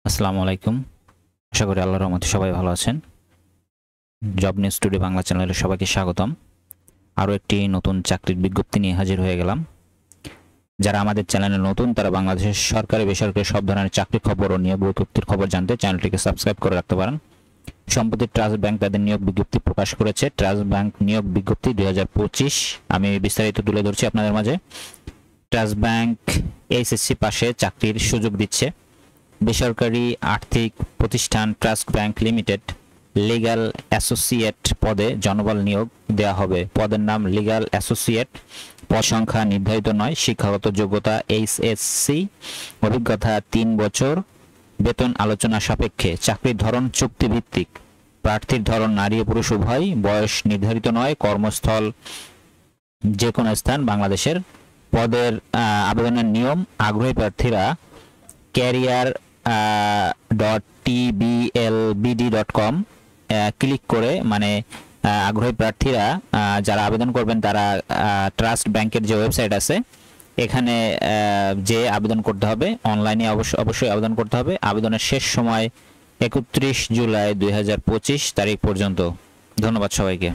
আসসালামু আলাইকুম। আশা করি আল্লাহর রহমতে সবাই ভালো আছেন। জব নিউজ টুডে বাংলা চ্যানেলে সবাইকে স্বাগতম। আরও একটি নতুন চাকরির বিজ্ঞপ্তি নিয়ে হাজির হয়ে গেলাম। যারা আমাদের চ্যানেলে নতুন তারা বাংলাদেশের সরকারি বেসরকারি সব ধরনের চাকরি খবর ও নিয়োগ বিজ্ঞপ্তির খবর জানতে চ্যানেলটিকে সাবস্ক্রাইব করে রাখতে পারেন। সম্প্রতি ট্রাস্ট ব্যাংক তাদের নিয়োগ বিজ্ঞপ্তি প্রকাশ করেছে। ট্রাস্ট ব্যাংক নিয়োগ বিজ্ঞপ্তি 2025 আমি বিস্তারিত তুলে ধরছি আপনাদের মাঝে। ট্রাস্ট ব্যাংক এইচএসসি পাশে চাকরির সুযোগ দিচ্ছে। বেসরকারি আর্থিক প্রতিষ্ঠান trust bank limited legal associate পদে জনবল নিয়োগ দেওয়া হবে। পদের নাম লিগ্যাল অ্যাসোসিয়েট। পদ সংখ্যা নির্ধারিত নয়। শিক্ষাগত যোগ্যতা এইচএসসি, অভিজ্ঞতা 3 বছর, বেতন আলোচনা সাপেক্ষে। চাকরির ধরন চুক্তিভিত্তিক। প্রার্থীর ধরন নারী ও পুরুষ উভয়। বয়স নির্ধারিত নয়। কর্মস্থল যে কোনো স্থান বাংলাদেশের। পদের আবেদনের নিয়ম: আগ্রহী প্রার্থীরা career.tblbd.com ক্লিক করে আগ্রহী প্রার্থীরা যারা আবেদন করবেন তারা ট্রাস্ট ব্যাংকের যে ওয়েবসাইট আছে এখানে যে আবেদন করতে হবে। অনলাইনে অবশ্যই আবেদন করতে হবে। আবেদনের শেষ সময় 31 জুলাই 2025 তারিখ পর্যন্ত। ধন্যবাদ সবাইকে।